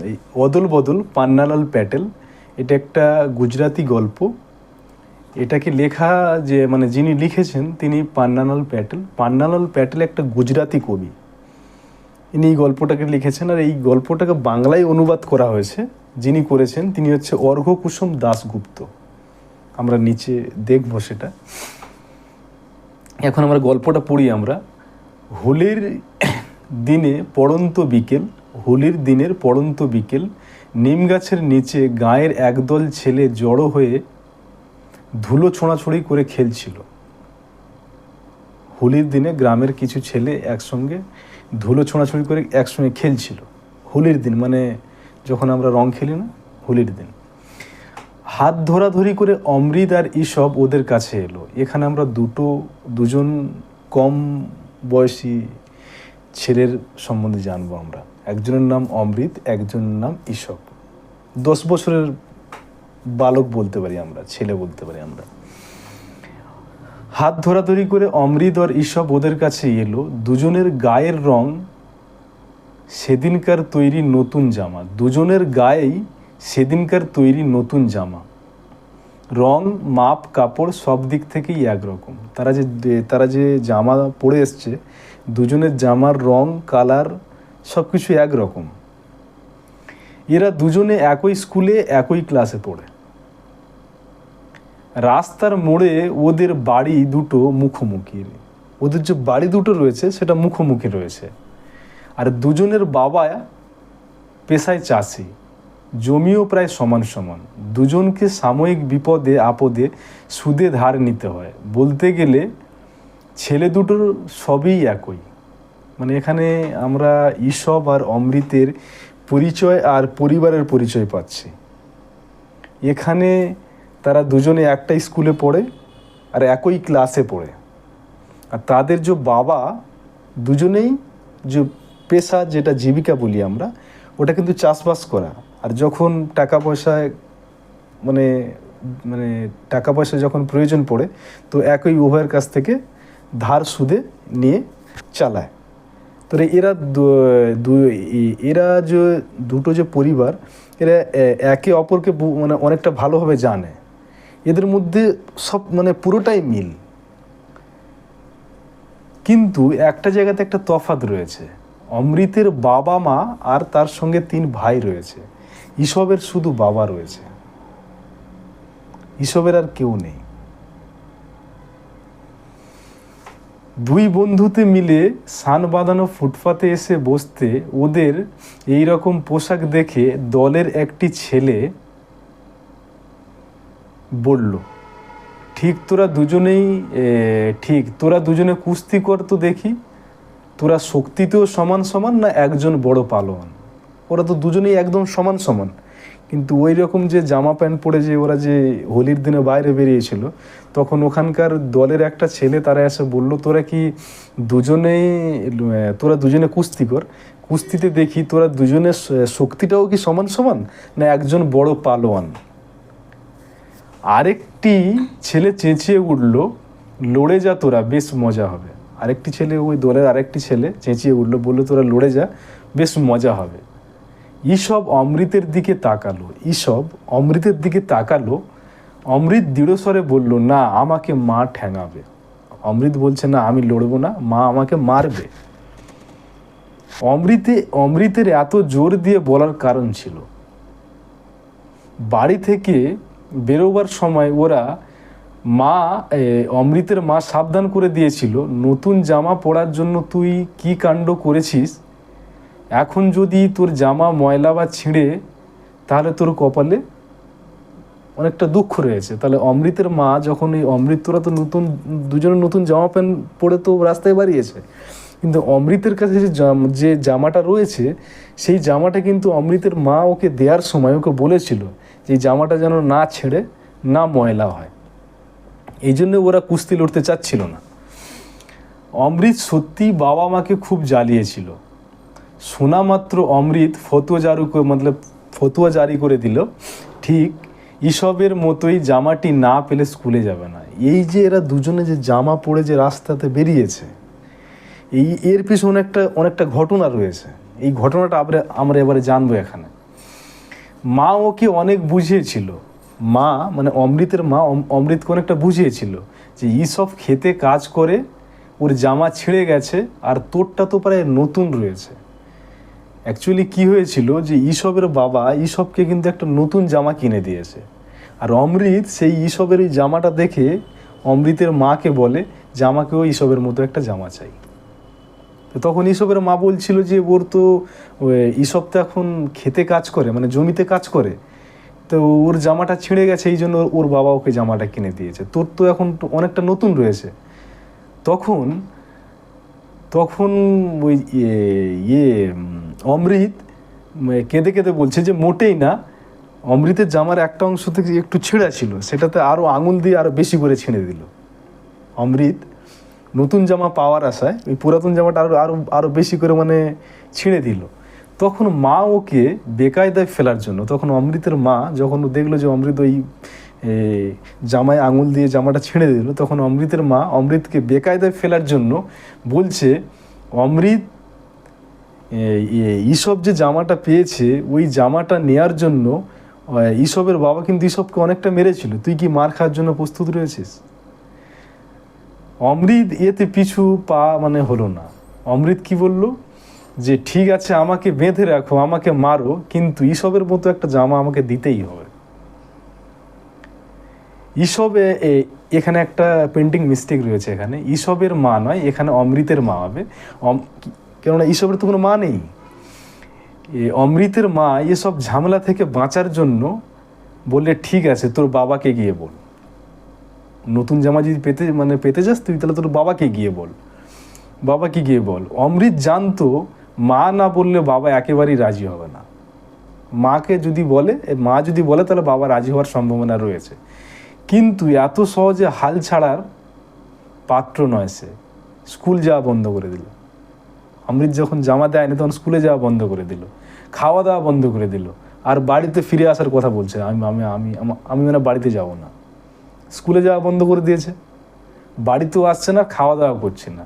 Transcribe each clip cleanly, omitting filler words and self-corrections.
এই অদল বদল পান্নালাল প্যাটেল, এটা একটা গুজরাটি গল্প। এটাকে লেখা যে মানে যিনি লিখেছেন তিনি পান্নালাল প্যাটেল। পান্নালাল প্যাটেল একটা গুজরাটি কবি, ইনি এই গল্পটাকে লিখেছেন। আর এই গল্পটাকে বাংলায় অনুবাদ করা হয়েছে, যিনি করেছেন তিনি হচ্ছে অর্ঘ্যকুসুম দাশগুপ্ত। আমরা নিচে দেখব সেটা। এখন আমরা গল্পটা পড়ি আমরা। হোলির দিনে পড়ন্ত বিকেল, হোলির দিনের পড়ন্ত বিকেল, নিম গাছের নিচে গাঁয়ের একদল ছেলে জড়ো হয়ে ধুলো ছোঁড়াছুঁড়ি করে খেলছিল। হোলির দিনে গ্রামের কিছু ছেলে একসঙ্গে ধুলো ছোঁড়াছুঁড়ি করে একসঙ্গে খেলছিল। হোলির দিন মানে যখন আমরা রং খেলি না, হোলির দিন। হাত ধরাধরি করে অমৃত আর ঈশব ওদের কাছে এলো। এখানে আমরা দুজন কম বয়সী ছেলের সম্বন্ধে জানবো আমরা। একজনের নাম অমৃত, একজনের নাম ঈশব। 10 বছরের বালক বলতে পারি আমরা, ছেলে বলতে পারি আমরা। হাত ধরাধরি করে অমৃত আর ঈশব ওদের কাছে এলো। দুজনের গায়ের রং সেদিনকার তৈরি নতুন জামা। দুজনের গায়েই সেদিনকার তৈরি নতুন জামা। রং, মাপ, কাপড় সব দিক থেকেই একরকম। তারা যে জামা পরে এসছে, দুজনের জামার রং, কালার সব কিছু একরকম। এরা দুজনে একই স্কুলে একই ক্লাসে পড়ে। রাস্তার মোড়ে ওদের বাড়ি দুটো মুখোমুখি। ওদের যে বাড়ি দুটো রয়েছে সেটা মুখোমুখি রয়েছে। আর দুজনের বাবা পেশায় চাষি, জমিও প্রায় সমান সমান। দুজনকে সাময়িক বিপদে আপদে সুদে ধার নিতে হয়। বলতে গেলে ছেলে দুটোর সবই একই। মানে এখানে আমরা ঈশব আর অমৃতের পরিচয় আর পরিবারের পরিচয় পাচ্ছি। এখানে তারা দুজনে একটা স্কুলে পড়ে আর একই ক্লাসে পড়ে। আর তাদের যে বাবা দুজনেই যে পেশা, যেটা জীবিকা বলি আমরা, ওটা কিন্তু চাষবাস করা। আর যখন টাকা পয়সায় মানে টাকা পয়সা যখন প্রয়োজন পড়ে তো একই উভয়ের কাছ থেকে ধার সুদে নিয়ে চালায়। তো এরা যে দুটো যে পরিবার, এরা একে অপরকে মানে অনেকটা ভালোভাবে জানে। এদের মধ্যে সব মানে পুরোটাই মিল, কিন্তু একটা জায়গাতে একটা তফাৎ রয়েছে। অমৃতের বাবা মা আর তার সঙ্গে 3 ভাই রয়েছে। ঈশবের শুধু বাবা রয়েছে, ঈশবের আর কেউ নেই। দুই বন্ধুতে মিলে সান বাঁধানো ফুটপাতে এসে বসতে ওদের এই রকম পোশাক দেখে দলের একটি ছেলে বলল, তোরা দুজনে কুস্তি কর তো দেখি। তোরা শক্তিতেও সমান সমান না একজন বড় পালোয়ান? ওরা তো দুজনেই একদম সমান সমান, কিন্তু ওই রকম যে জামা প্যান্ট পরে যে ওরা যে হোলির দিনে বাইরে বেরিয়েছিল, তখন ওখানকার দলের একটা ছেলে তারা এসে বলল, তোরা দুজনে কুস্তি কর, কুস্তিতে দেখি তোরা দুজনের শক্তিটাও কি সমান সমান না একজন বড় পালোয়ান? আরেকটি ছেলে চেঁচিয়ে উঠল, লড়ে যা তোরা, বেশ মজা হবে। আরেকটি ছেলে, ওই দলের আরেকটি ছেলে চেঁচিয়ে উঠলো, বললো তোরা লড়ে যা, বেশ মজা হবে। ঈশব অমৃতের দিকে তাকালো। অমৃত দৃঢ়স্বরে বলল, না, আমাকে মা ঠ্যাঙাবে। অমৃত বলছে, না, আমি লড়বো না, মা আমাকে মারবে। অমৃতের এত জোর দিয়ে বলার কারণ ছিল, বাড়ি থেকে বেরোবার সময় অমৃতের মা সাবধান করে দিয়েছিল, নতুন জামা পরার জন্য তুই কি কাণ্ড করেছিস, এখন যদি তোর জামা ময়লা বা ছিঁড়ে তাহলে তোর কপালে অনেকটা দুঃখ রয়েছে। তাহলে অমৃতের মা যখন তোরা তো দুজনের নতুন জামা প্যান্ট পরে তো রাস্তায় বাড়িয়েছে, কিন্তু অমৃতের কাছে যে জামাটা রয়েছে সেই জামাটা কিন্তু অমৃতের মা ওকে দেওয়ার সময় ওকে বলেছিল যে জামাটা যেন না ছেড়ে না ময়লা হয়। এই জন্য ওরা কুস্তি লড়তে চাচ্ছিল না। অমৃত সত্যি বাবা মাকে খুব জ্বালিয়েছিল। শোনা মাত্র অমৃত ফতুয়া জারি করে দিল, ঠিক ঈশবের মতোই জামাটি না পেলে স্কুলে যাবে না। এই যে এরা দুজনে যে জামা পরে যে রাস্তাতে বেরিয়েছে, এর পিছনে অনেকটা ঘটনা রয়েছে। এই ঘটনাটা আমরা এবারে জানবো এখানে। মা ওকে অনেক বুঝিয়েছিল, মা মানে অমৃতের মা অমৃতকে অনেকটা বুঝিয়েছিল যে এইসব খেতে কাজ করে ওর জামা ছিঁড়ে গেছে আর তোরটা তো প্রায় নতুন রয়েছে। অ্যাকচুয়ালি কি হয়েছিল যে ঈশবের বাবা ঈশবকে কিন্তু একটা নতুন জামা কিনে দিয়েছে, আর অমৃত সেই ঈশবের ওই জামাটা দেখে অমৃতের মাকে বলে যে আমাকেও ঈশবের মতো একটা জামা চাই। তো তখন ঈশবের মা বলছিল যে ওর তো ঈশব তো এখন খেতে কাজ করে, মানে জমিতে কাজ করে, তো ওর জামাটা ছিঁড়ে গেছে, এই জন্য ওর বাবা ওকে জামাটা কিনে দিয়েছে, তোর তো এখন অনেকটা নতুন রয়েছে। তখন তখন ওই অমৃত কেঁদে কেঁদে বলছে যে মোটেই না, অমৃতের জামার একটা অংশ থেকে একটু ছেঁড়া ছিল, সেটাতে আরও আঙুল দিয়ে আরও বেশি করে ছিঁড়ে দিল। অমৃত নতুন জামা পাওয়ার আশায় ওই পুরাতন জামাটা আরও আরও আরও বেশি করে মানে ছিঁড়ে দিল। তখন মা ওকে বেকায়দায় ফেলার জন্য, তখন অমৃতের মা যখন দেখলো যে অমৃত ওই জামায় আঙুল দিয়ে জামাটা ছিঁড়ে দিল, তখন অমৃতের মা অমৃতকে বেকায়দায় ফেলার জন্য বলছে, অমৃত ঈশব যে জামাটা পেয়েছে ওই জামাটা নেয়ার জন্য ঈশবের বাবা কিন্তু ঈশবকে অনেকটা মেরেছিল, তুই কি মার খাওয়ার জন্য প্রস্তুত রয়েছিস? অমৃত এতে পিছু পা মানে হলো না। অমৃত কি বলল যে ঠিক আছে আমাকে বেঁধে রাখো, আমাকে মারো, কিন্তু ঈশবের মতো একটা জামা আমাকে দিতেই হবে। ঈশবে এখানে একটা পেন্টিং মিস্টেক রয়েছে, এখানে ঈশবের মা নয়, এখানে অমৃতের মা হবে, কেননা ঈশবের তো কোনো মা নেই। অমৃতের মা এসব ঝামেলা থেকে বাঁচার জন্য বললে ঠিক আছে তোর বাবাকে গিয়ে বল, নতুন জামা যদি পেতে যাস তুই তাহলে তোর বাবাকে গিয়ে বল, বাবাকে গিয়ে বল। অমৃত জানতো মা না বললে বাবা একেবারেই রাজি হবে না, মাকে যদি বলে, মা যদি বলে তাহলে বাবা রাজি হওয়ার সম্ভাবনা রয়েছে, কিন্তু এত সহজে হাল ছাড়ার পাত্র নয় সে। স্কুল যাওয়া বন্ধ করে দিল, অমৃত যখন জামা দেয়নি তখন স্কুলে যাওয়া বন্ধ করে দিল, খাওয়া দাওয়া বন্ধ করে দিল, আর বাড়িতে ফিরে আসার কথা বলছে, আমি আমি আমি আমি মানে বাড়িতে যাব না। স্কুলে যাওয়া বন্ধ করে দিয়েছে, বাড়িতেও আসছে না, খাওয়া দাওয়া করছে না।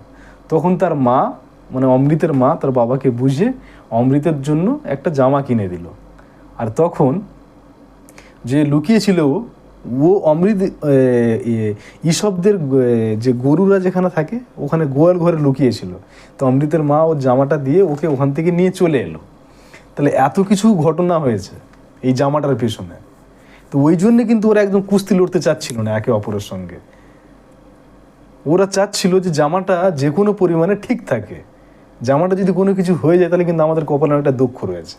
তখন তার মা মানে অমৃতের মা তার বাবাকে বুঝে অমৃতের জন্য একটা জামা কিনে দিল। আর তখন যে লুকিয়েছিল ও অমৃত ঈশবদের যে গরুরা যেখানে থাকে ওখানে গোয়াল ঘরে লুকিয়েছিল, তো অমৃতের মা ওর জামাটা দিয়ে ওকে ওখান থেকে নিয়ে চলে এলো। তাহলে এত কিছু ঘটনা হয়েছে এই জামাটার পেছনে। তো ওই জন্যে কিন্তু ওরা একদম কুস্তি লড়তে চাচ্ছিল না একে অপরের সঙ্গে, ওরা চাচ্ছিল যে জামাটা যে কোনো পরিমাণে ঠিক থাকে, জামাটা যদি কোনো কিছু হয়ে যায় তাহলে কিন্তু আমাদের কপালে একটা দুঃখ রয়েছে।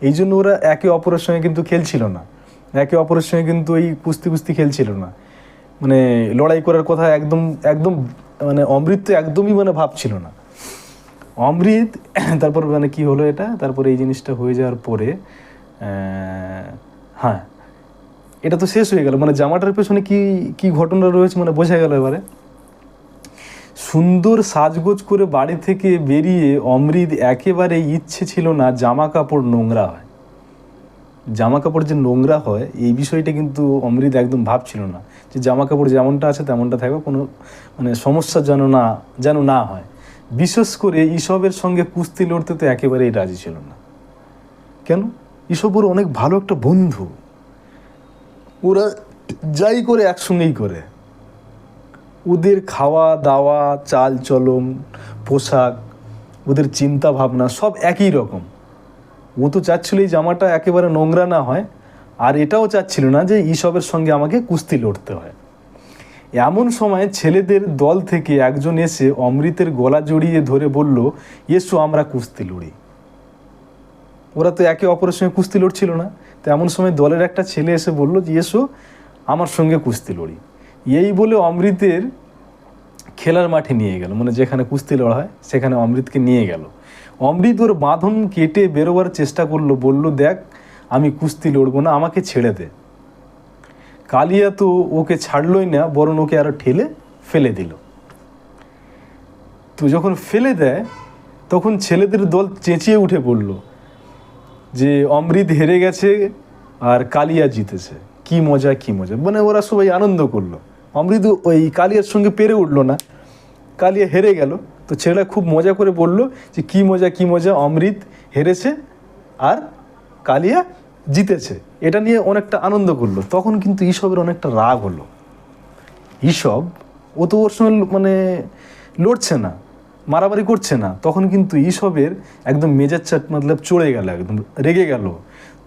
এই জন্য ওরা একে অপরের সঙ্গে কিন্তু খেলছিল না, একে অপরের সঙ্গে কিন্তু এই কুস্তি খেলছিল না, মানে লড়াই করার কথা একদম একদম মানে অমৃত তো একদমই মানে ভাবছিল না। অমৃত তারপর মানে কি হলো এটা, তারপরে এই জিনিসটা হয়ে যাওয়ার পরে হ্যাঁ এটা তো শেষ হয়ে গেল, মানে জামাটার পেছনে কি কি ঘটনা রয়েছে মানে বোঝা গেল। এবারে সুন্দর সাজগোজ করে বাড়ি থেকে বেরিয়ে অমৃত একেবারে ইচ্ছে ছিল না জামা কাপড় নোংরা হয়, জামা কাপড় যে নোংরা হয় এই বিষয়টা কিন্তু অমৃত একদম ভাবছিল না, যে জামা কাপড় যেমনটা আছে তেমনটা থাকবে, কোনো মানে সমস্যা যেন না হয়। বিশেষ করে ঈশবের সঙ্গে কুস্তি লড়তে তো একেবারেই রাজি ছিল না। কেন? ঈশব ওর অনেক ভালো একটা বন্ধু, ওরা যাই করে একসঙ্গেই করে, ওদের খাওয়া দাওয়া চাল চলন পোশাক ওদের চিন্তা ভাবনা সব একই রকম। ও তো চাচ্ছিল এই জামাটা একেবারে নোংরা না হয়, আর এটাও চাচ্ছিল না যে ঈশবের সঙ্গে আমাকে কুস্তি লড়তে হয়। এমন সময় ছেলেদের দল থেকে একজন এসে অমৃতের গলা জড়িয়ে ধরে বলল, এসো আমরা কুস্তি লড়ি। ওরা তো একে অপরের সঙ্গে কুস্তি লড়ছিল না, তো এমন সময় দলের একটা ছেলে এসে বলল যে এসো আমার সঙ্গে কুস্তি লড়ি। এই বলে অমৃতের খেলার মাঠে নিয়ে গেল, মানে যেখানে কুস্তি লড়া হয় সেখানে অমৃতকে নিয়ে গেল। অমৃত ওর বাঁধন কেটে বেরোবার চেষ্টা করলো, বলল দেখ আমি কুস্তি লড়বো না, আমাকে ছেড়ে দে। কালিয়া তো ওকে ছাড়লই না, বরং ওকে আরো ঠেলে ফেলে দিল। তো যখন ফেলে দেয় তখন ছেলেদের দল চেঁচিয়ে উঠে পড়ল যে অমৃত হেরে গেছে আর কালিয়া জিতেছে, কি মজা কি মজা, মানে ওরা সবাই আনন্দ করলো। অমৃত ওই কালিয়ার সঙ্গে পেরে উঠলো না, কালিয়া হেরে গেল, তো ছেলেরা খুব মজা করে বলল যে কি মজা কি মজা, অমৃত হেরেছে আর কালিয়া জিতেছে, এটা নিয়ে অনেকটা আনন্দ করলো। তখন কিন্তু ঈশপের অনেকটা রাগ হলো। ঈশপ ও তো ওর সঙ্গে মানে লড়ছে না, মারামারি করছে না। তখন কিন্তু ঈশপের একদম মেজাজ মতলব চড়ে গেল, একদম রেগে গেল।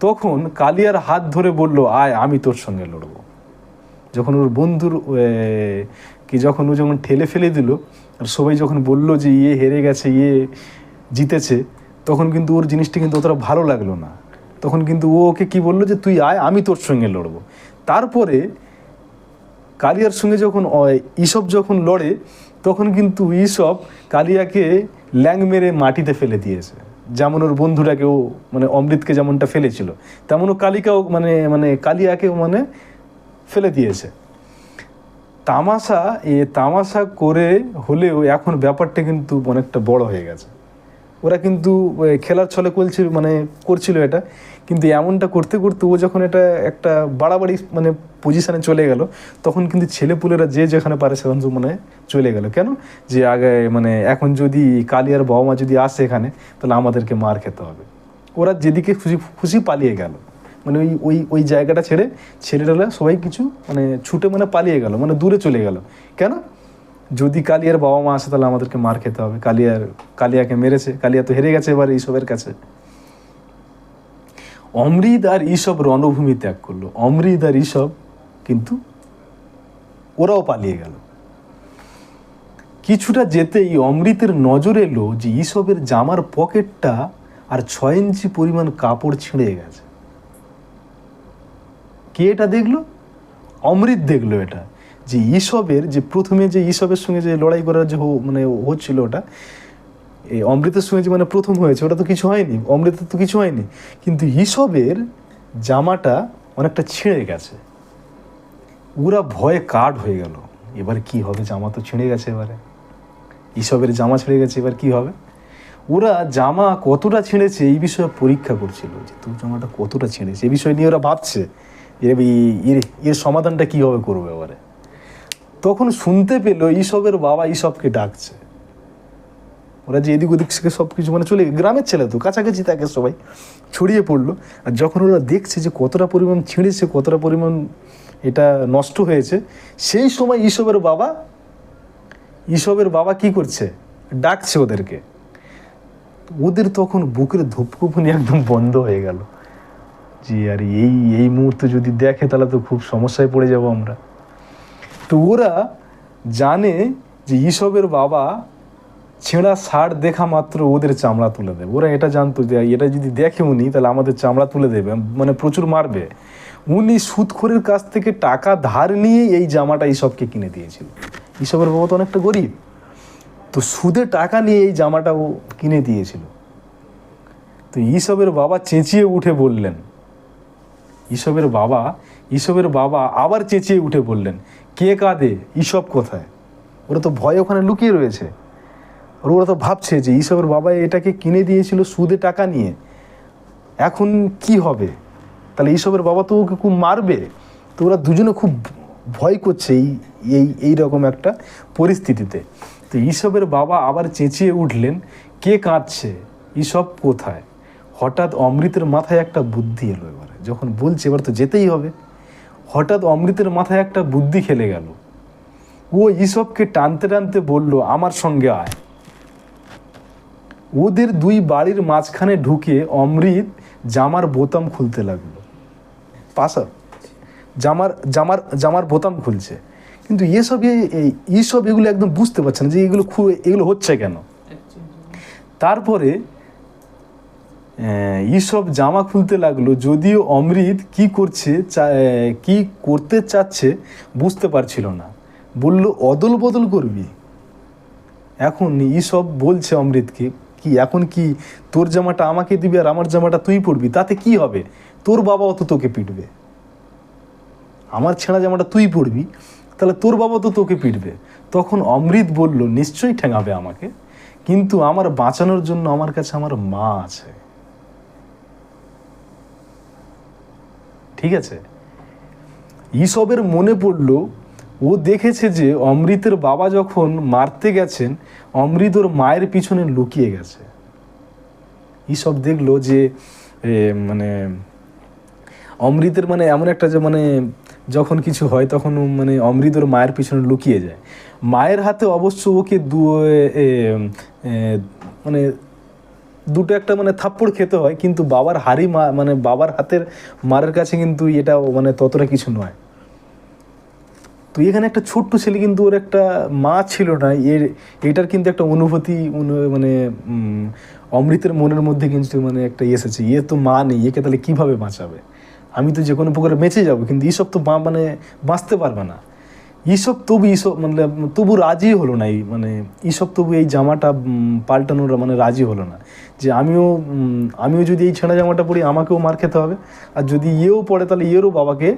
তখন কালিয়ার হাত ধরে বলল, আয় আমি তোর সঙ্গে লড়বো। যখন ওর বন্ধুর যখন ও যখন ঠেলে ফেলে দিল, আর সবাই যখন বলল যে ইয়ে হেরে গেছে, ইয়ে জিতেছে, তখন কিন্তু ওর জিনিসটা কিন্তু অতটা ভালো লাগলো না। তখন কিন্তু ও ওকে কী বললো যে তুই আয় আমি তোর সঙ্গে লড়বো। তারপরে কালিয়ার সঙ্গে যখন ঈশপ যখন লড়ে, তখন কিন্তু ঈশপ কালিয়াকে ল্যাং মেরে মাটিতে ফেলে দিয়েছে। যেমন ওর বন্ধুটাকেও মানে অমৃতকে যেমনটা ফেলেছিল, তেমনও কালিয়াকেও মানে ফেলে দিয়েছে। তামাশা করে হলেও এখন ব্যাপারটা কিন্তু অনেকটা বড় হয়ে গেছে। ওরা কিন্তু খেলার ছলে করছিল এটা, কিন্তু এমনটা করতে করতে ও যখন এটা একটা বাড়াবাড়ি পজিশানে চলে গেল, তখন কিন্তু ছেলেপুলেরা যে যেখানে পারে সেখানে চলে গেল। কেন যে আগে এখন যদি কালিয়ার বাবা মা যদি আসে এখানে, তাহলে আমাদেরকে মার খেতে হবে। ওরা যেদিকে খুশি খুশি পালিয়ে গেল, ওই ওই ওই জায়গাটা ছেড়ে ছেলেরা সবাই কিছু ছুটে পালিয়ে গেল, দূরে চলে গেল। কেন? যদি কালিয়ার বাবা মা আসে তাহলে আমাদেরকে মার খেতে হবে। কালিয়াকে মেরেছে, কালিয়া তো হেরে গেছে এবার ঈশপের কাছে। অমৃত আর ঈশপ রণভূমি ত্যাগ করলো। অমৃত আর ঈশপ কিন্তু ওরাও পালিয়ে গেল। কিছুটা যেতেই অমৃতের নজর এলো যে ঈশপের জামার পকেটটা আর 6 ইঞ্চি পরিমাণ কাপড় ছিঁড়ে গেছে। কে এটা দেখলো? অমৃত দেখলো এটা। যে ঈশপের যে প্রথমে যে ঈশপের সঙ্গে যে লড়াই করার যে হচ্ছিল, ওটা এই অমৃতের সঙ্গে যে প্রথম হয়েছে, ওটা তো কিছু হয়নি, অমৃতের তো কিছু হয়নি, কিন্তু ঈশপের জামাটা অনেকটা ছিঁড়ে গেছে। ওরা ভয়ে কাঠ হয়ে গেল, এবার কি হবে? জামা তো ছিঁড়ে গেছে, এবারে ঈশপের জামা ছিঁড়ে গেছে, এবার কি হবে? ওরা জামা কতটা ছিঁড়েছে এই বিষয়ে পরীক্ষা করছিল, যে তোর জামাটা কতটা ছিঁড়েছে এই বিষয় নিয়ে ওরা ভাবছে এর সমাধানটা কীভাবে করবে এবারে। তখন শুনতে পেল ঈশপের বাবা ঈশপকে ডাকছে। ওরা যে এদিক ওদিক থেকে সব কিছু চলে, গ্রামের ছেলে তো কাছাকাছি থাকে, সবাই ছড়িয়ে পড়লো। আর যখন ওরা দেখছে যে কতটা পরিমাণ ছিঁড়েছে, কতটা পরিমাণ এটা নষ্ট হয়েছে, সেই সময় ঈশপের বাবা কি করছে? ডাকছে ওদেরকে। ওদের তখন বুকের ধূপকুপনি একদম বন্ধ হয়ে গেল, যে আর এই মুহূর্তে যদি দেখে তাহলে তো খুব সমস্যায় পড়ে যাব আমরা। তো ওরা জানে যে ঈশপের বাবা ছেঁড়া শার্ট দেখা মাত্র ওদের চামড়া তুলে দেবে। ওরা এটা জানতো যে এটা যদি দেখে উনি, তাহলে আমাদের চামড়া তুলে দেবে, প্রচুর মারবে। উনি সুদখোরের কাছ থেকে টাকা ধার নিয়ে এই জামাটা ঈশপকে কিনে দিয়েছিল। ঈশপের বাবা তো অনেকটা গরিব, তো সুদে টাকা নিয়ে এই জামাটা ও কিনে দিয়েছিল। তো ঈশপের বাবা চেঁচিয়ে উঠে বললেন, ঈশপের বাবা আবার চেঁচিয়ে উঠে বললেন, কে কাঁদে? ঈশপ কোথায়? ওরা তো ভয় ওখানে লুকিয়ে রয়েছে। আর ওরা তো ভাবছে যে ঈশপের বাবা এটাকে কিনে দিয়েছিল সুদে টাকা নিয়ে, এখন কি হবে? তাহলে ঈশপের বাবা তো ওকে খুব মারবে। তো ওরা দুজনে খুব ভয় করছে এই রকম একটা পরিস্থিতিতে। তো ঈশপের বাবা আবার চেঁচিয়ে উঠলেন, কে কাঁদছে? ঈশপ কোথায়? হঠাৎ অমৃতের মাথায় একটা বুদ্ধি এলো। এবারে যখন বলছে এবার তো যেতেই হবে, হঠাৎ অমৃতের মাথায় একটা বুদ্ধি খেলে গেল। ও ঈশপকে টানতে টানতে বলল, আমার সঙ্গে আয়। ওদের দুই বাড়ির মাঝখানে ঢুকে অমৃত জামার বোতাম খুলতে লাগলো। জামার বোতাম খুলছে, কিন্তু ঈশপ এগুলো একদম বুঝতে পারছে না যে এগুলো হচ্ছে কেন। তারপরে ঈশপ জামা খুলতে লাগলো, যদিও অমৃত কি করতে চাচ্ছে বুঝতে পারছিল না। বলল, অদল বদল করবি? এখন ঈশপ বলছে অমৃতকে, কি এখন কি তোর জামাটা আমাকে দিবি আর আমার জামাটা তুই পরবি? তাতে কি হবে? তোর বাবাও তো তোকে পিটবে। আমার ছেঁড়া জামাটা তুই পরবি, তাহলে তোর বাবা তো তোকে পিটবে। তখন অমৃত বলল, নিশ্চয়ই ঠেঙাবে আমাকে, কিন্তু আমার বাঁচানোর জন্য আমার কাছে আমার মা আছে। ঠিক আছে? ঈশপের মনে পড়ল, ও দেখেছে যে অমৃতের বাবা যখন মারতে গেছেন, অমৃত ওর মায়ের পিছনে লুকিয়ে গেছে। ঈশপ দেখলো যে অমৃতের মানে এমন একটা যে মানে যখন কিছু হয় তখন মানে অমৃত ওর মায়ের পিছনে লুকিয়ে যায়। মায়ের হাতে অবশ্য ওকে মানে দুটো একটা মানে থাপ্পড় খেতে হয়, কিন্তু বাবার হাড়ি মানে বাবার হাতের মারের কাছে কিন্তু এটা মানে ততটা কিছু নয়। তো এখানে একটা ছোট্ট ছেলে, কিন্তু ওর একটা মা ছিল না, এটার কিন্তু একটা অনুভূতি মানে অমৃতের মনের মধ্যে কিন্তু মানে একটা এসেছে, তো মা নেই, একে তাহলে কীভাবে বাঁচাবে, আমি তো যে কোনো প্রকারে বেঁচে যাবো, কিন্তু এইসব তো মানে বাঁচতে পারবে না। এইসব মানে তবু রাজি হলো না, মানে তবু এই জামাটা পাল্টানোর মানে রাজি হলো না, যে আমিও যদি এই ছেঁড়া জামাটা পরি আমাকেও মার খেতে হবে, আর যদি পড়ে তাহলে বাবাকে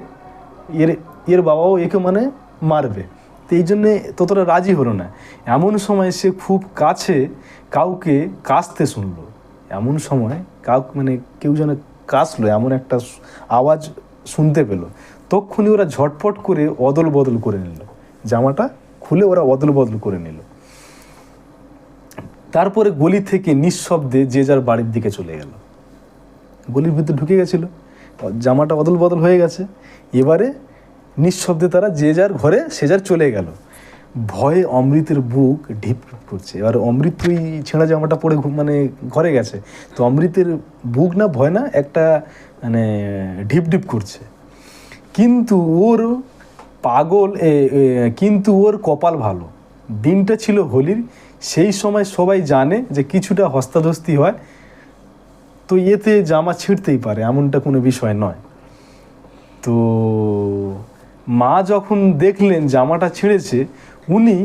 এর বাবাও একে মানে মারবে। তো এই জন্যে ততটা রাজি হলো না। এমন সময় সে খুব কাছে কাউকে কাশতে শুনলো, এমন সময় মানে কেউ যেন কাশলো, এমন একটা আওয়াজ শুনতে পেলো। তক্ষুনি ওরা ঝটপট করে অদল বদল করে নিল, জামাটা খুলে ওরা অদল বদল করে নিল। তারপরে গলি থেকে নিঃশব্দে যে যার বাড়ির দিকে চলে গেল। গলির ভিতরে ঢুকে গেছিল, জামাটা অদল বদল হয়ে গেছে, এবারে নিঃশব্দে তারা যে যার ঘরে সে যার চলে গেল। ভয়ে অমৃতের বুক ঢিপ করছে। এবার অমৃত ওই ছেঁড়া জামাটা পরে মানে ঘরে গেছে, তো অমৃতের বুক না ভয় না একটা মানে ঢিপ ঢিপ করছে। কিন্তু ওর কপাল ভালো, দিনটা ছিল হোলির। সেই সময় সবাই জানে যে কিছুটা হস্তাধস্তি হয়, তো এতে জামা ছিঁড়তেই পারে, এমনটা কোনো বিষয় নয়। তো মা যখন দেখলেন জামাটা ছিঁড়েছে, উনি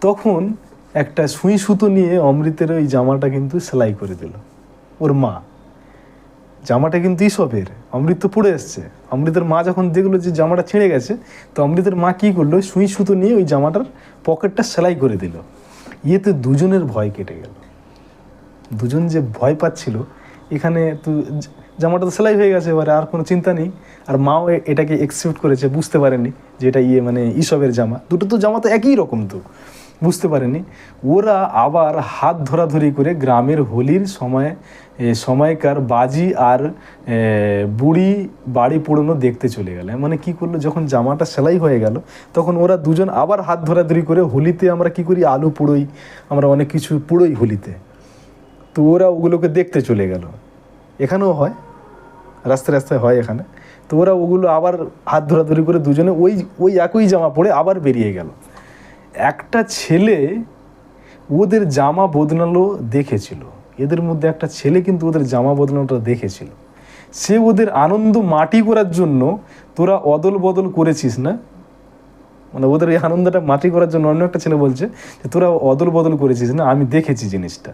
তখন একটা সুই সুতো নিয়ে অমৃতের ওই জামাটা কিন্তু সেলাই করে দিল। ওর মা, জামাটা কিন্তু ঈশপের, অমৃত তো পড়ে এসছে। অমৃতের মা যখন দেখলো যে জামাটা ছিঁড়ে গেছে, তো অমৃতের মা কী করলো, সুই সুতো নিয়ে ওই জামাটার পকেটটা সেলাই করে দিল। ইয়েতে দুজনের ভয় কেটে গেল। দুজন যে ভয় পাচ্ছিল, এখানে তো জামাটা তো সেলাই হয়ে গেছে, এবারে আর কোনো চিন্তা নেই। আর মাও এটাকে অ্যাকসেপ্ট করেছে, বুঝতে পারেনি যে এটা মানে ঈশপের জামা, দুটো তো জামা তো একই রকম, তো বুঝতে পারেনি। ওরা আবার হাত ধরাধরি করে গ্রামের হোলির সময়কার বাজি আর বুড়ি বাড়ি পোড়ানো দেখতে চলে গেল। মানে কি করলো, যখন জামাটা সেলাই হয়ে গেল, তখন ওরা দুজন আবার হাত ধরাধরি করে, হোলিতে আমরা কি করি, আলু পুড়োই, আমরা অনেক কিছু পুড়োই হোলিতে, তো ওরা ওগুলোকে দেখতে চলে গেল। এখানেও হয়, রাস্তায় রাস্তায় হয় এখানে। তো ওরা ওগুলো আবার হাত ধরাধরি করে দুজনে ওই একই জামা পরে আবার বেরিয়ে গেল। একটা ছেলে ওদের জামা বদলানো দেখেছিল, এদের মধ্যে একটা ছেলে কিন্তু ওদের জামা বদলানোটা দেখেছিল। সে ওদের আনন্দ মাটি করার জন্য, তোরা অদল বদল করেছিস না, মানে ওদের এই আনন্দটা মাটি করার জন্য অন্য একটা ছেলে বলছে যে তোরা অদল বদল করেছিস না, আমি দেখেছি জিনিসটা।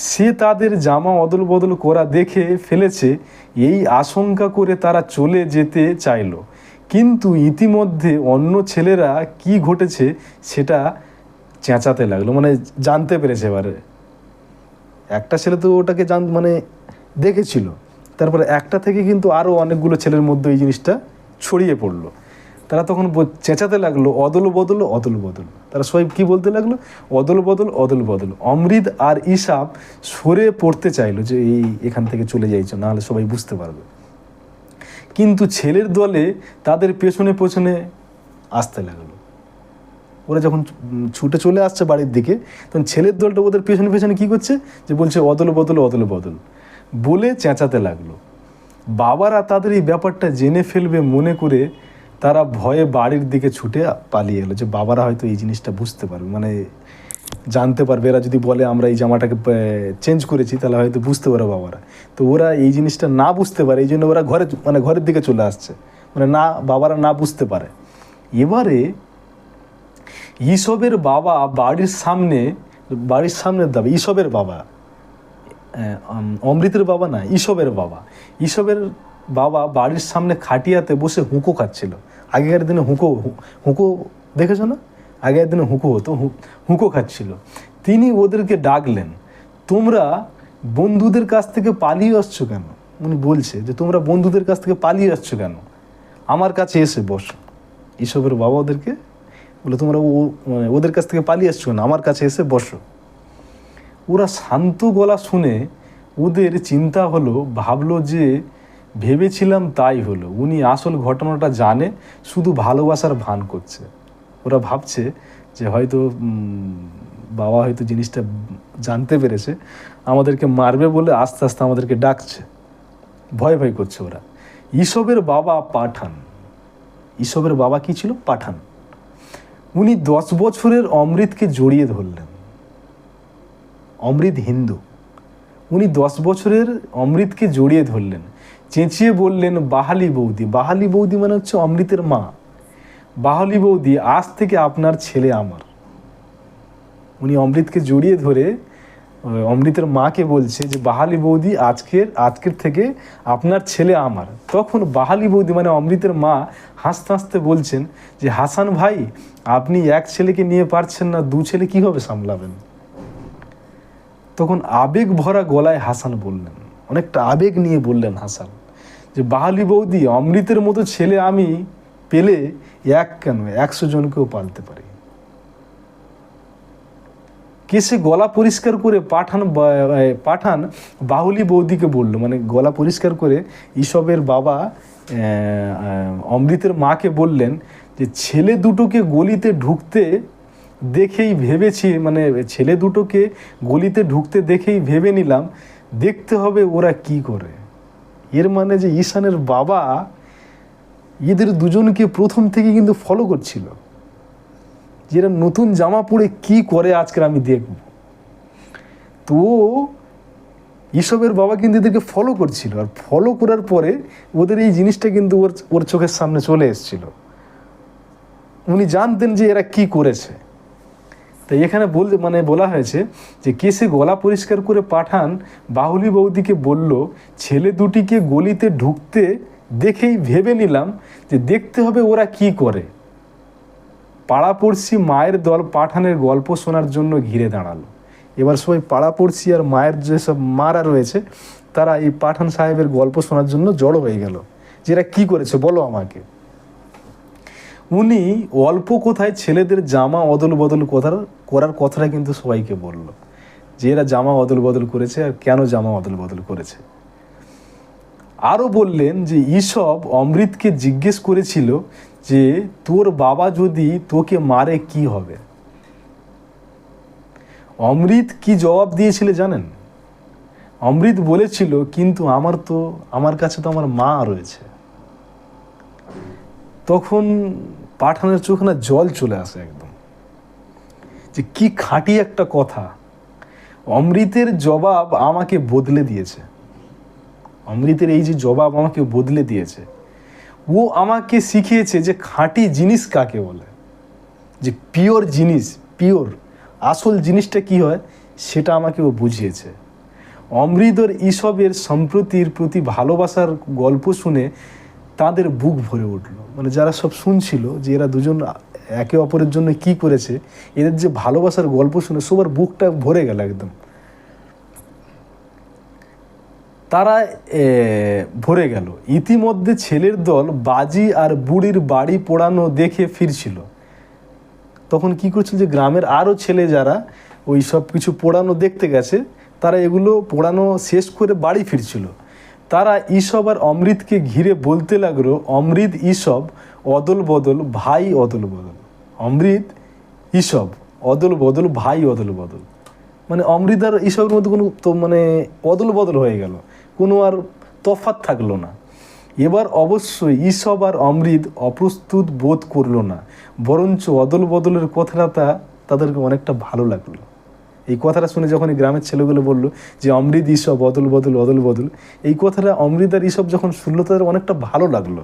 সে তাদের জামা অদল বদল করা দেখে ফেলেছে, এই আশঙ্কা করে তারা চলে যেতে চাইল। কিন্তু ইতিমধ্যে অন্য ছেলেরা কি ঘটেছে সেটা চেঁচাতে লাগলো, মানে জানতে পেরেছে। এবারে একটা ছেলে তো ওটাকে মানে দেখেছিল, তারপরে একটা থেকে কিন্তু আরও অনেকগুলো ছেলের মধ্যে এই জিনিসটা ছড়িয়ে পড়লো। তারা তখন চেঁচাতে লাগলো, অদল বদল অদল বদল। তারা সবাই কী বলতে লাগলো, অদল বদল অদল বদল। অমৃত আর ঈশাপ সরে পড়তে চাইলো যে এখান থেকে চলে যাইছো, নাহলে সবাই বুঝতে পারবে। কিন্তু ছেলের দলে তাদের পেছনে পেছনে আসতে লাগলো। ওরা যখন ছুটে চলে আসছে বাড়ির দিকে, তখন ছেলের দলটা ওদের পেছনে পেছনে কী করছে, যে বলছে অদল বদল অদল বদল বলে চেঁচাতে লাগলো। বাবারা তাদের এই ব্যাপারটা জেনে ফেলবে মনে করে তারা ভয়ে বাড়ির দিকে ছুটে পালিয়ে এলো, যে বাবারা হয়তো এই জিনিসটা বুঝতে পারবে, মানে জানতে পারবে। এরা যদি বলে আমরা এই জামাটাকে চেঞ্জ করেছি, তাহলে হয়তো বুঝতে পারে বাবারা। তো ওরা এই জিনিসটা না বুঝতে পারে, এই জন্য ওরা ঘরের দিকে চলে আসছে, মানে না বাবারা না বুঝতে পারে। এবারে ঈশপের বাবা বাড়ির সামনে দাবি, ঈশপের বাবা, অমৃতের বাবা না, ঈশপের বাবা বাড়ির সামনে খাটিয়াতে বসে হুঁকো খাচ্ছিল। আগেকার দিনে হুঁকো দেখেছো না, আগেকার দিনে হুঁকো হতো, হুঁকো খাচ্ছিল। তিনি ওদেরকে ডাকলেন, তোমরা বন্ধুদের কাছ থেকে পালিয়ে আসছো কেন? উনি বলছে যে তোমরা বন্ধুদের কাছ থেকে পালিয়ে আসছো কেন, আমার কাছে এসে বসো। ঈশপের বাবা ওদেরকে বলে, তোমরা মানে ওদের কাছ থেকে পালিয়ে আসছো কেন, আমার কাছে এসে বসো। ওরা শান্ত গলা শুনে ওদের চিন্তা হলো, ভাবলো যে ভেবেছিলাম তাই হলো, উনি আসল ঘটনাটা জানে, শুধু ভালোবাসার ভান করছে। ওরা ভাবছে যে হয়তো বাবা হয়তো জিনিসটা জানতে পেরেছে, আমাদেরকে মারবে বলে আস্তে আস্তে আমাদেরকে ডাকছে, ভয় ভয় করছে ওরা। ঈশবের বাবা পাঠান। ঈশবের বাবা কি ছিল? পাঠান। উনি 10 বছরের অমৃতকে জড়িয়ে ধরলেন। অমৃত হিন্দু। উনি 10 বছরের অমৃতকে জড়িয়ে ধরলেন, চেঁচিয়ে বললেন, বাহালি বৌদি। বাহালি বৌদি মানে হচ্ছে অমৃতের মা। বাহালি বৌদি, আজ থেকে আপনার ছেলে আমার। উনি অমৃতকে জড়িয়ে ধরে অমৃতের মাকে বলছে যে বাহালি বৌদি, আজকের থেকে আপনার ছেলে আমার। তখন বাহালি বৌদি মানে অমৃতের মা হাসতে হাসতে বলছেন যে হাসান ভাই, আপনি এক ছেলেকে নিয়ে পারছেন না, 2 ছেলে কীভাবে সামলাবেন? তখন আবেগ ভরা গলায় হাসান বললেন, অনেকটা আবেগ নিয়ে বললেন হাসান, যে বাহালি বৌদি, অমৃতের মতো ছেলে আমি পেলে এক কেন 100 জনকেও পালতে পারি। কেসে গলা পরিষ্কার করে পাঠান বাহুলি বৌদিকে বলল, মানে গলা পরিষ্কার করে ঈশবের বাবা অমৃতের মাকে বললেন যে ছেলে দুটোকে গলিতে ঢুকতে দেখেই ভেবেছি, মানে ছেলে দুটোকে গলিতে ঢুকতে দেখেই ভেবে নিলাম, দেখতে হবে ওরা কি করে। এর মানে যে ঈশানের বাবা এদের দুজনকে প্রথম থেকে কিন্তু ফলো করছিল, যেটা নতুন জামা পরে কি করে আজকে আমি দেখব। তো ঈশবের বাবা কিন্তু এদেরকে ফলো করছিল, আর ফলো করার পরে ওদের এই জিনিসটা কিন্তু ওর চোখের সামনে চলে এসেছিল। উনি জানতেন যে এরা কি করেছে। তাই এখানে বলা হয়েছে যে কেসে গলা পরিষ্কার করে পাঠান বাহুলি বৌদিকে বলল, ছেলে দুটিকে গলিতে ঢুকতে দেখেই ভেবে নিলাম যে দেখতে হবে ওরা কি করে। পাড়াপড়শি মায়ের দল পাঠানের গল্প শোনার জন্য ঘিরে দাঁড়ালো। এবার সবাই পাড়াপড়শি আর মায়ের যেসব মারা রয়েছে তারা এই পাঠান সাহেবের গল্প শোনার জন্য জড়ো হয়ে গেল, যে এরা কী করেছে বলো আমাকে। উনি অল্প কোথায় ছেলেদের জামা অদল বদল করার কথাটা কিন্তু সবাইকে বলল, যে এরা জামা অদল বদল করেছে আর কেন জামা অদল বদল করেছে। আরও বললেন যে ঈশব অমৃতকে জিজ্ঞেস করেছিল যে তোর বাবা যদি তোকে মারে কি হবে। অমৃত কি জবাব দিয়েছিল জানেন? অমৃত বলেছিল, কিন্তু আমার কাছে তো আমার মা রয়েছে। তখন পাঠানের চোখে না জল চলে আসে একদম, যে কি খাঁটি একটা কথা। অমৃতের জবাব আমাকে বদলে দিয়েছে। অমৃতের এই যে জবাব আমাকে বদলে দিয়েছে, ও আমাকে শিখিয়েছে যে খাঁটি জিনিস কাকে বলে, যে পিওর জিনিস, পিওর আসল জিনিসটা কি হয় সেটা আমাকে ও বুঝিয়েছে। অমৃত আর ঈশবের সম্প্রতির প্রতি ভালোবাসার গল্প শুনে তাদের বুক ভরে উঠল। মানে যারা সব শুনছিল যে এরা দুজন একে অপরের জন্য কি করেছে, এদের যে ভালোবাসার গল্প শুনে সবার বুকটা ভরে গেল একদম। তারা ভরে গেল। ইতিমধ্যে ছেলের দল বাজি আর বুড়ির বাড়ি পোড়ানো দেখে ফিরছিল। তখন কি করছিল, যে গ্রামের আরও ছেলে যারা ওই সব কিছু পোড়ানো দেখতে গেছে, তারা এগুলো পোড়ানো শেষ করে বাড়ি ফিরছিল। তারা ঈশব আর অমৃতকে ঘিরে বলতে লাগলো, অমৃত ঈশব অদল বদল ভাই অদল বদল। অমৃত ঈশব অদল বদল ভাই অদল বদল, মানে অমৃত আর ঈশবের মধ্যে কোনো অদল বদল হয়ে গেল, কোনো আর তফাৎ থাকলো না। এবার অবশ্যই ঈশব আর অমৃত অপ্রস্তুত বোধ করলো না, বরঞ্চ অদল বদলের কথাটা তাদেরকে অনেকটা ভালো লাগলো। এই কথাটা শুনে যখন এই গ্রামের ছেলেগুলো বললো যে অমৃত ঈশব অদল বদল অদল বদল, এই কথাটা অমৃত আর ঈশব যখন শুনলো তাদের অনেকটা ভালো লাগলো।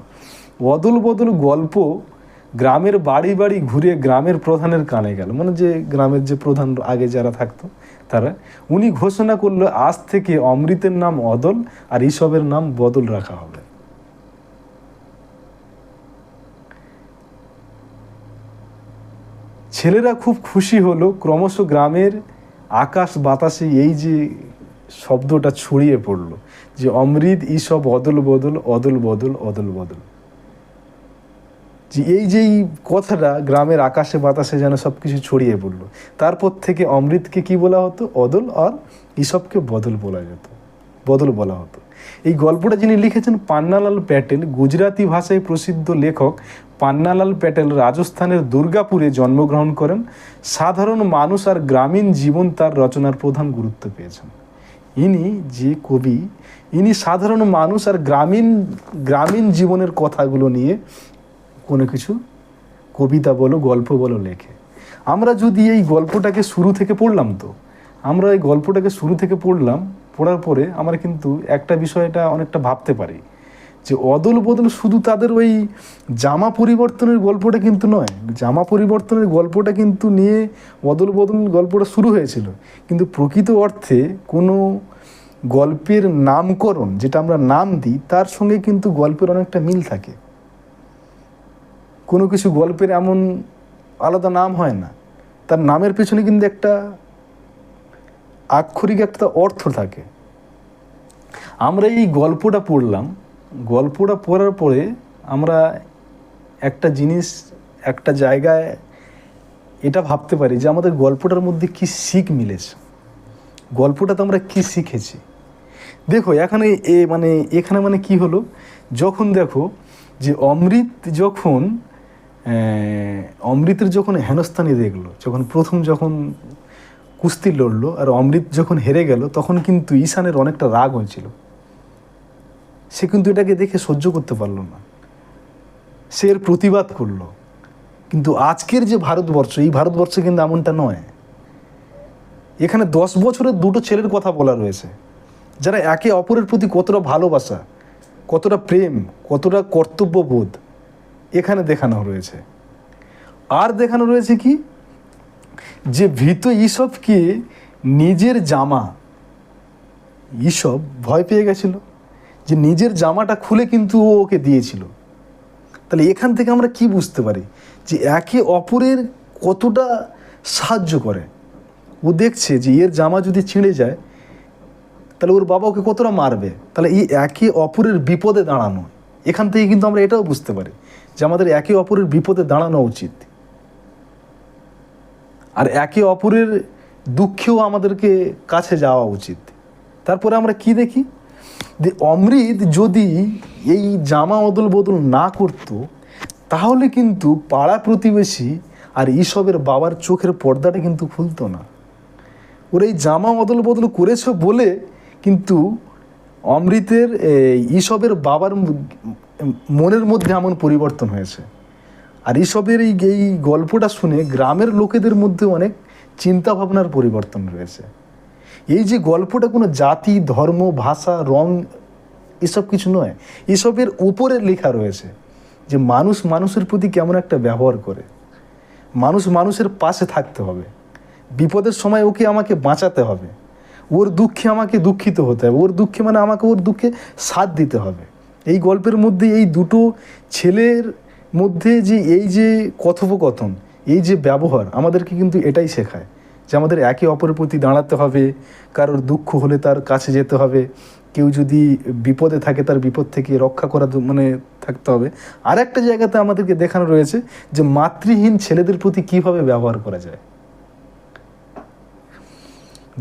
অদল বদল গল্প গ্রামের বাড়ি বাড়ি ঘুরে গ্রামের প্রধানের কানে গেল, মানে যে গ্রামের যে প্রধান আগে যারা থাকতো তারা, উনি ঘোষণা করলো আজ থেকে অমৃতের নাম অদল আর ঈশবের নাম বদল রাখা হবে। ছেলেরা খুব খুশি হলো। ক্রমশ গ্রামের আকাশ বাতাসে এই যে শব্দটা ছড়িয়ে পড়লো যে অমৃত ঈশব অদল বদল অদল বদল অদল বদল, যে এই কথাটা গ্রামের আকাশে বাতাসে যেন সব কিছু ছড়িয়ে পড়লো। তারপর থেকে অমৃতকে কি বলা হতো? অদল, আর ঈশবকে বদল বলা হতো। এই গল্পটা যিনি লিখেছেন পান্নালাল প্যাটেল, গুজরাতি ভাষায় প্রসিদ্ধ লেখক পান্নালাল প্যাটেল রাজস্থানের দুর্গাপুরে জন্মগ্রহণ করেন। সাধারণ মানুষ আর গ্রামীণ জীবন তার রচনার প্রধান গুরুত্ব পেয়েছেন। ইনি যে কবি, ইনি সাধারণ মানুষ আর গ্রামীণ জীবনের কথাগুলো নিয়ে কোনো কিছু কবিতা বলো গল্প বলো লেখে। আমরা যদি এই গল্পটাকে শুরু থেকে পড়লাম, তো আমরা এই গল্পটাকে শুরু থেকে পড়ার পরে আমরা কিন্তু একটা বিষয়টা অনেকটা ভাবতে পারি যে অদল বদল শুধু তাদের ওই জামা পরিবর্তনের গল্পটা কিন্তু নয়। জামা পরিবর্তনের গল্পটা কিন্তু নিয়ে অদল বদল গল্পটা শুরু হয়েছিল, কিন্তু প্রকৃত অর্থে কোনো গল্পের নামকরণ যেটা আমরা নাম দিই তার সঙ্গে কিন্তু গল্পের অনেকটা মিল থাকে। কোনো কিছু গল্পের এমন আলাদা নাম হয় না, তার নামের পেছনে কিন্তু একটা আক্ষরিক একটা অর্থ থাকে। আমরা এই গল্পটা পড়লাম, গল্পটা পড়ার পরে আমরা একটা জিনিস একটা জায়গায় এটা ভাবতে পারি যে আমাদের গল্পটার মধ্যে কি শিখ মিলেছে, গল্পটাতে আমরা কি শিখেছি। দেখো এখানে এখানে কি হলো, যখন দেখো যে অমৃতের যখন হেনস্থানি দেখলো, যখন কুস্তি লড়লো আর অমৃত যখন হেরে গেল, তখন কিন্তু ঈশানের অনেকটা রাগ হয়েছিল। সে কিন্তু এটাকে দেখে সহ্য করতে পারলো না, সে এর প্রতিবাদ করলো। কিন্তু আজকের যে ভারতবর্ষ, এই ভারতবর্ষে কিন্তু এমনটা নয়। এখানে 10 বছরের দুটো ছেলের কথা বলা রয়েছে, যারা একে অপরের প্রতি কতটা ভালোবাসা, কতটা প্রেম, কতটা কর্তব্যবোধ এখানে দেখানো রয়েছে। আর দেখানো রয়েছে কি, যে ভীত ঈশবকে নিজের জামা, ঈশব ভয় পেয়ে গেছিল যে নিজের জামাটা খুলে কিন্তু ও ওকে দিয়েছিল। তাহলে এখান থেকে আমরা কি বুঝতে পারি যে একে অপরের কতটা সাহায্য করে। ও দেখছে যে এর জামা যদি ছিঁড়ে যায় তাহলে ওর বাবা ওকে কতটা মারবে, তাহলে এই একে অপরের বিপদে দাঁড়ানো, এখান থেকে কিন্তু আমরা এটাও বুঝতে পারি যে আমাদের একে অপরের বিপদে দাঁড়ানো উচিত, আর একে অপরের দুঃখেও আমাদেরকে কাছে যাওয়া উচিত। তারপরে আমরা কি দেখি যে অমৃত যদি এই জামা অদল বদল না করত, তাহলে কিন্তু পাড়া প্রতিবেশী আর ঈশবের বাবার চোখের পর্দাটা কিন্তু খুলতো না। ওর এই জামা অদল বদল করেছে বলে কিন্তু অমৃতের ঈশবের বাবার মনের মধ্যে এমন পরিবর্তন হয়েছে। আর ঈশবের এই গল্পটা শুনে গ্রামের লোকেদের মধ্যে অনেক চিন্তা ভাবনার পরিবর্তন রয়েছে। এই যে গল্পটা কোনো জাতি, ধর্ম, ভাষা, রং এসব কিছু নয়, এসবের উপরে লেখা রয়েছে যে মানুষ মানুষের প্রতি কেমন একটা ব্যবহার করে, মানুষ মানুষের পাশে থাকতে হবে, বিপদের সময় ওকে আমাকে বাঁচাতে হবে, ওর দুঃখে আমাকে দুঃখিত হতে হবে, ওর দুঃখে আমাকে ওর দুঃখে সাথ দিতে হবে। এই গল্পের মধ্যে এই দুটো ছেলের মধ্যে যে এই যে কথোপকথন, এই যে ব্যবহার আমাদেরকে কিন্তু এটাই শেখায় যে আমাদের একে অপরের প্রতি দাঁড়াতে হবে, কারোর দুঃখ হলে তার কাছে যেতে হবে, কেউ যদি বিপদে থাকে তার বিপদ থেকে রক্ষা করা থাকতে হবে। আর একটা জায়গাতে আমাদেরকে দেখানো রয়েছে যে মাতৃহীন ছেলেদের প্রতি কিভাবে ব্যবহার করা যায়।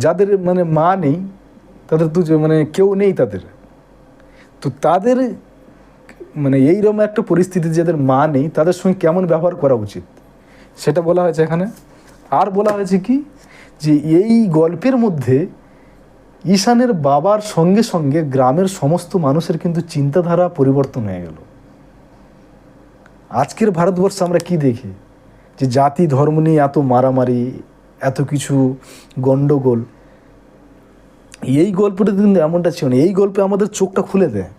যাদের মা নেই, তাদের তো কেউ নেই তাদের, তো তাদের এইরকম একটা পরিস্থিতি যাদের মা নেই তাদের সঙ্গে কেমন ব্যবহার করা উচিত সেটা বলা হয়েছে এখানে। আর বলা হয়েছে কি, যে এই গল্পের মধ্যে ঈশানের বাবার সঙ্গে সঙ্গে গ্রামের সমস্ত মানুষের কিন্তু চিন্তাধারা পরিবর্তন হয়ে গেল। আজকের ভারতবর্ষে আমরা কি দেখি যে জাতি ধর্ম নিয়ে এত মারামারি, এত কিছু গণ্ডগোল। এই গল্পটা কিন্তু এমনটা ছিল না, এই গল্পে আমাদের চোখটা খুলে দেয়।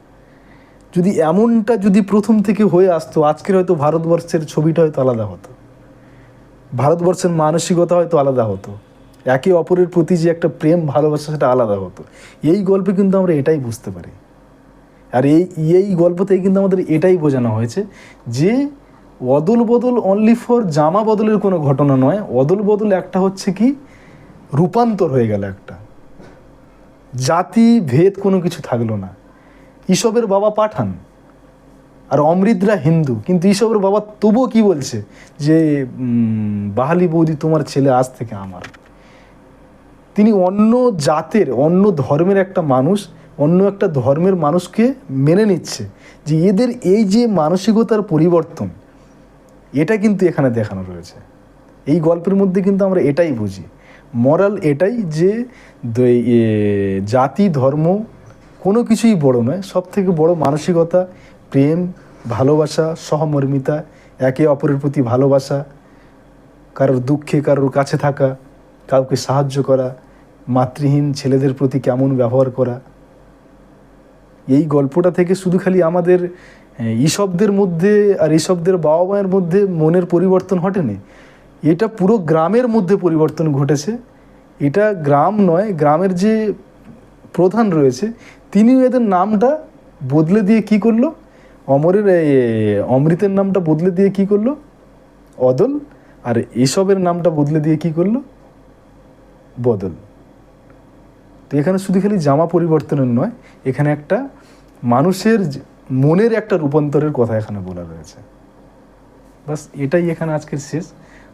যদি এমনটা প্রথম থেকে হয়ে আসতো, আজকের হয়তো ভারতবর্ষের ছবিটা হয়তো আলাদা হতো, ভারতবর্ষের মানসিকতা হয়তো আলাদা হতো, একে অপরের প্রতি যে একটা প্রেম ভালোবাসা সেটা আলাদা হতো। এই গল্পে কিন্তু আমরা এটাই বুঝতে পারি। আর এই গল্পতেই কিন্তু আমাদের এটাই বোঝানো হয়েছে যে অদল বদল অনলি ফর জামা বদলের কোনো ঘটনা নয়, অদল বদল একটা হচ্ছে কি রূপান্তর হয়ে গেল, একটা জাতি ভেদ কোনো কিছু থাকলো না। ঈশবের বাবা পাঠান আর অমৃতরা হিন্দু, কিন্তু ঈশবের বাবা তবুও কি বলছে যে বাহালি বৌদি তোমার ছেলে আজ থেকে আমার। তিনি অন্য জাতের, অন্য ধর্মের একটা মানুষ অন্য একটা ধর্মের মানুষকে মেনে নিচ্ছে, যে এদের এই যে মানসিকতার পরিবর্তন, এটা কিন্তু এখানে দেখানো রয়েছে। এই গল্পের মধ্যে কিন্তু আমরা এটাই বুঝি, মরাল এটাই যে জাতি ধর্ম কোনো কিছুই বড় নয়, সব থেকে বড় মানসিকতা, প্রেম, ভালোবাসা, সহমর্মিতা, একে অপরের প্রতি ভালোবাসা, কারোর দুঃখে কারোর কাছে থাকা, কাউকে সাহায্য করা, মাতৃহীন ছেলেদের প্রতি কেমন ব্যবহার করা। এই গল্পটা থেকে শুধু খালি আমাদের ঈশবদের মধ্যে আর ঈশবদের বাবা মায়ের মধ্যে মনের পরিবর্তন ঘটেনি, এটা পুরো গ্রামের মধ্যে পরিবর্তন ঘটেছে। এটা গ্রাম নয়, গ্রামের যে প্রধান রয়েছে তিনিও এদের নামটা বদলে দিয়ে কি করলো, অমৃতের নামটা বদলে দিয়ে কি করলো, অদল, আর এসবের নামটা বদলে দিয়ে কি করলো, বদল। তো এখানে শুধু খালি জামা পরিবর্তনের নয়, এখানে একটা মানুষের মনের একটা রূপান্তরের কথা এখানে বলা রয়েছে। বাস এটাই এখানে আজকের শেষ।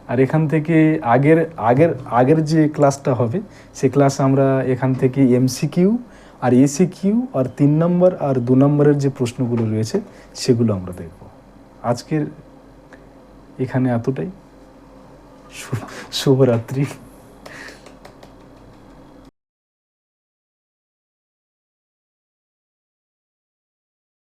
আর এখান থেকে আগের আগের আগের যে ক্লাসটা হবে, সে ক্লাস আমরা এখান থেকে এমসিকিউ আর এসিকিউ আর 3 নম্বর আর 2 নম্বরের যে প্রশ্নগুলো রয়েছে সেগুলো আমরা দেখব। আজকের এখানে এতটাই। শুভরাত্রি।